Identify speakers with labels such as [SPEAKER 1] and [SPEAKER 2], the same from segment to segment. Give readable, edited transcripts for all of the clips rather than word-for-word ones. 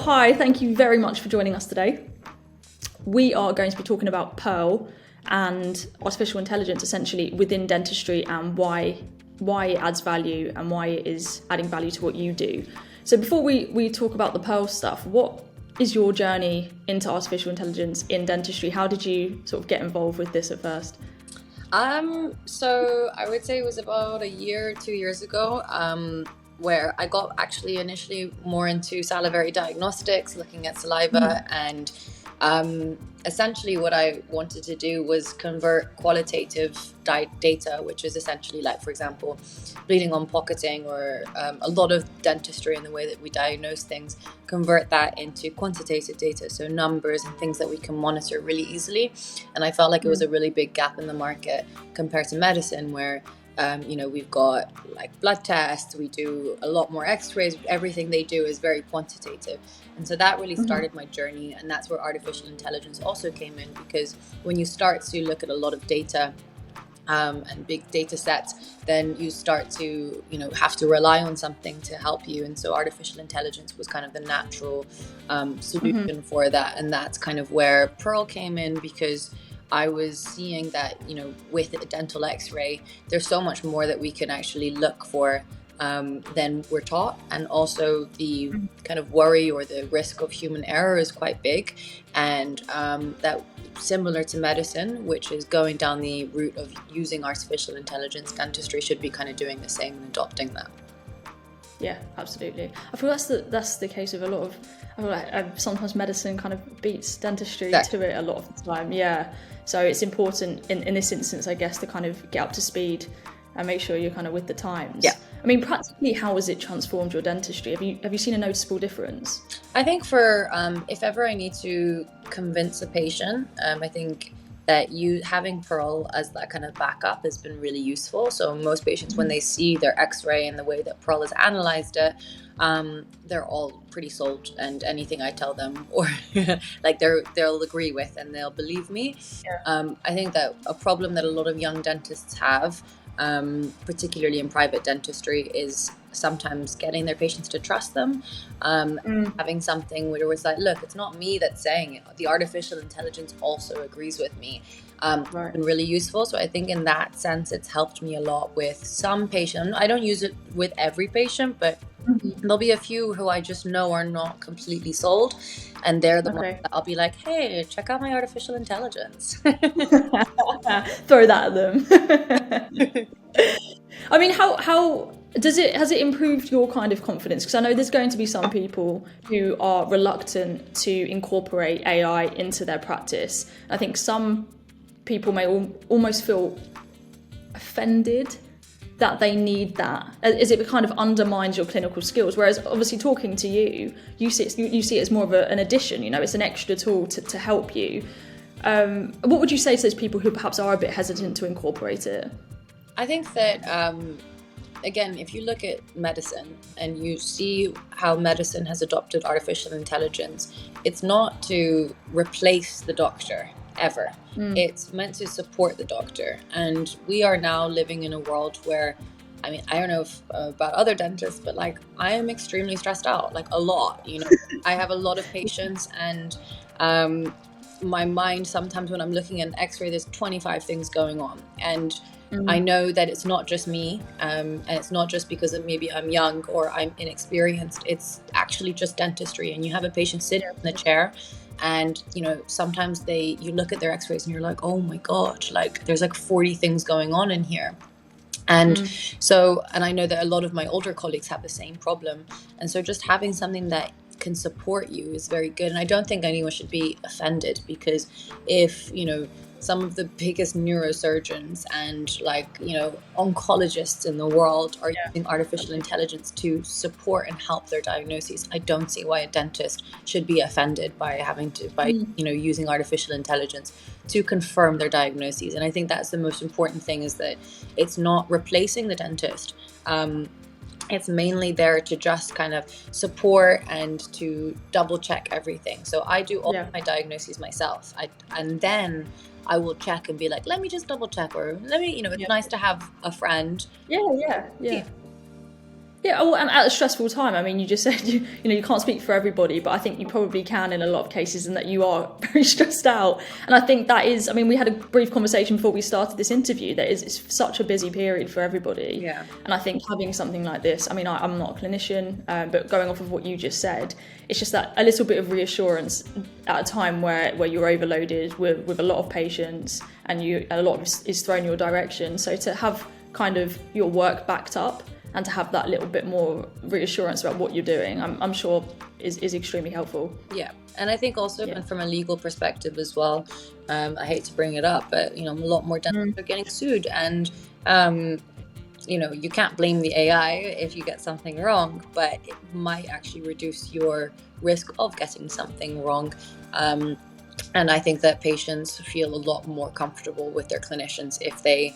[SPEAKER 1] Hi, thank you very much for joining us today. We are going to be talking about Pearl and artificial intelligence essentially within dentistry and why it adds value and why it is adding value to what you do. So before we talk about the Pearl stuff, what is your journey into artificial intelligence in dentistry? How did you sort of get involved with this at first?
[SPEAKER 2] So I would say it was about a year, 2 years ago, where I got actually initially more into salivary diagnostics, looking at saliva, and essentially what I wanted to do was convert qualitative data, which is essentially like, for example, bleeding on pocketing or a lot of dentistry and the way that we diagnose things, convert that into quantitative data, so numbers and things that we can monitor really easily. And I felt like it was a really big gap in the market compared to medicine, where we've got like blood tests, we do a lot more x-rays, everything they do is very quantitative. And so that really started my journey, and that's where artificial intelligence also came in, because when you start to look at a lot of data and big data sets, then you start to have to rely on something to help you. And so artificial intelligence was kind of the natural solution for that. And that's kind of where Pearl came in, because I was seeing that, with a dental x-ray, there's so much more that we can actually look for than we're taught. And also the kind of worry or the risk of human error is quite big. And that, similar to medicine, which is going down the route of using artificial intelligence, dentistry should be kind of doing the same and adopting that.
[SPEAKER 1] Yeah, absolutely. I feel that's the case with a lot of. I feel like sometimes medicine kind of beats dentistry to it a lot of the time. Yeah, so it's important in this instance, I guess, to kind of get up to speed and make sure you're kind of with the times.
[SPEAKER 2] Yeah.
[SPEAKER 1] I mean, practically, how has it transformed your dentistry? Have you seen a noticeable difference?
[SPEAKER 2] I think for if ever I need to convince a patient, I think that having Pearl as that kind of backup has been really useful. So most patients, when they see their x-ray and the way that Pearl has analyzed it, they're all pretty sold, and anything I tell them or like they'll agree with and they'll believe me.
[SPEAKER 1] Yeah.
[SPEAKER 2] I think that a problem that a lot of young dentists have, particularly in private dentistry, is sometimes getting their patients to trust them, having something where it's like, look, it's not me that's saying it, the artificial intelligence also agrees with me.
[SPEAKER 1] Right.
[SPEAKER 2] Been really useful. So I think in that sense it's helped me a lot with some patients. I don't use it with every patient, but there'll be a few who I just know are not completely sold, and they're the ones that I'll be like, hey, check out my artificial intelligence.
[SPEAKER 1] Throw that at them. I mean, how has it improved your kind of confidence? Because I know there's going to be some people who are reluctant to incorporate AI into their practice. I think some people may almost feel offended that they need that, as it kind of undermines your clinical skills. Whereas obviously talking to you see it as more of an addition. It's an extra tool to help you. What would you say to those people who perhaps are a bit hesitant to incorporate it?
[SPEAKER 2] I think that, again, if you look at medicine and you see how medicine has adopted artificial intelligence, it's not to replace the doctor, ever. It's meant to support the doctor. And we are now living in a world where, I mean, I don't know about other dentists, but like, I am extremely stressed out, like a lot, I have a lot of patients, and my mind sometimes when I'm looking at an x-ray, there's 25 things going on. And I know that it's not just me, and it's not just because maybe I'm young or I'm inexperienced. It's actually just dentistry. And you have a patient sitting in the chair, and sometimes you look at their x-rays and you're like, oh my god, like there's like 40 things going on in here. And so, and I know that a lot of my older colleagues have the same problem. And so just having something that can support you is very good. And I don't think anyone should be offended, because if some of the biggest neurosurgeons and oncologists in the world are using artificial intelligence to support and help their diagnoses, I don't see why a dentist should be offended by using artificial intelligence to confirm their diagnoses. And I think that's the most important thing, is that it's not replacing the dentist. It's mainly there to just kind of support and to double check everything. So I do all of my diagnoses myself. And then I will check and be like, let me just double check, or let me, it's nice to have a friend.
[SPEAKER 1] Yeah. Yeah, well, and at a stressful time. I mean, you just said you can't speak for everybody, but I think you probably can in a lot of cases, and that you are very stressed out. And I think that is, I mean, we had a brief conversation before we started this interview. That is, it's such a busy period for everybody.
[SPEAKER 2] Yeah.
[SPEAKER 1] And I think having something like this, I mean, I'm not a clinician, but going off of what you just said, it's just that a little bit of reassurance at a time where you're overloaded with a lot of patients, and a lot is thrown your direction. So to have kind of your work backed up, and to have that little bit more reassurance about what you're doing, I'm sure is extremely helpful.
[SPEAKER 2] Yeah, and I think also from a legal perspective as well, I hate to bring it up, but a lot more dentists are getting sued, and you can't blame the AI if you get something wrong, but it might actually reduce your risk of getting something wrong. And I think that patients feel a lot more comfortable with their clinicians if they,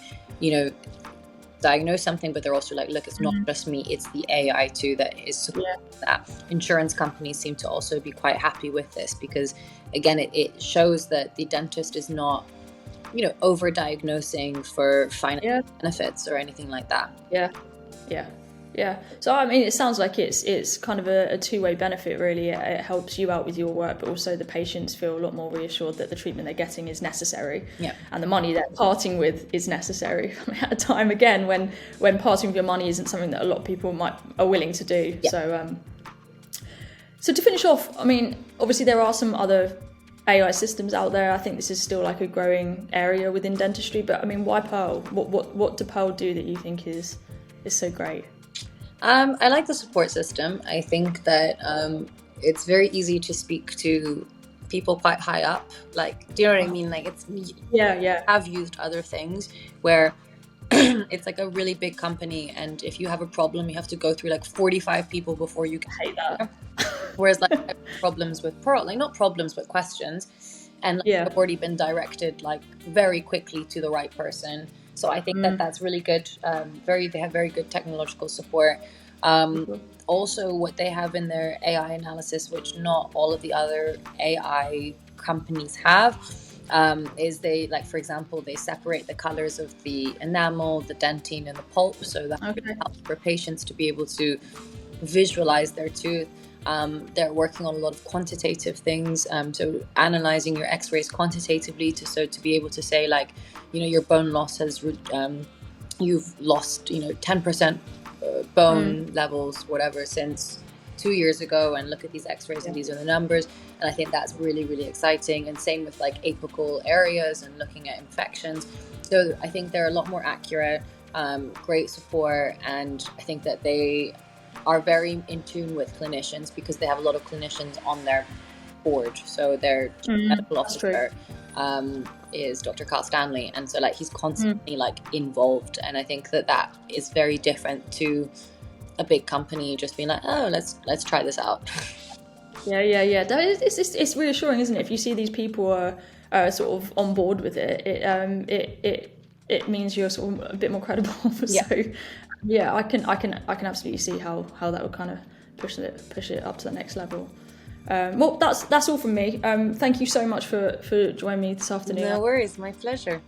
[SPEAKER 2] diagnose something, but they're also like, look, it's not just me, it's the AI too that is supporting that. Insurance companies seem to also be quite happy with this, because again, it shows that the dentist is not, over-diagnosing for financial benefits or anything like that.
[SPEAKER 1] Yeah. So I mean, it sounds like it's kind of a two-way benefit, really. It helps you out with your work, but also the patients feel a lot more reassured that the treatment they're getting is necessary, and the money they're parting with is necessary. At a time, again, when parting with your money isn't something that a lot of people are willing to do. So to finish off, I mean, obviously there are some other AI systems out there. I think this is still like a growing area within dentistry, but I mean, why Pearl? What do Pearl do that you think is so great?
[SPEAKER 2] I like the support system. I think that it's very easy to speak to people quite high up. Like, do you know what I mean? Like, it's I've used other things where it's like a really big company, and if you have a problem, you have to go through like 45 people before you can hate that. Whereas like problems with Pearl, like not problems but questions, and have already been directed like very quickly to the right person. So I think that's really good. They have very good technological support. Also, what they have in their AI analysis, which not all of the other AI companies have, is they, like, for example, they separate the colors of the enamel, the dentine, and the pulp, so that helps for patients to be able to visualize their tooth. They're working on a lot of quantitative things, so analyzing your x-rays quantitatively to be able to say, like, your bone loss has you've lost 10% bone levels, whatever, since 2 years ago, and look at these x-rays and these are the numbers. And I think that's really, really exciting. And same with like apical areas and looking at infections. So I think they're a lot more accurate, great support, and I think that they are very in tune with clinicians, because they have a lot of clinicians on their board. So their medical officer is Dr. Carl Stanley, and so like he's constantly like involved, and I think that is very different to a big company just being like, oh, let's try this out.
[SPEAKER 1] Yeah. It's reassuring, isn't it? If you see these people are sort of on board with it, it means you're sort of a bit more credible. So yeah, I can absolutely see how that would kind of push it up to the next level. Well, that's all from me. Thank you so much for joining me this afternoon.
[SPEAKER 2] No worries, my pleasure.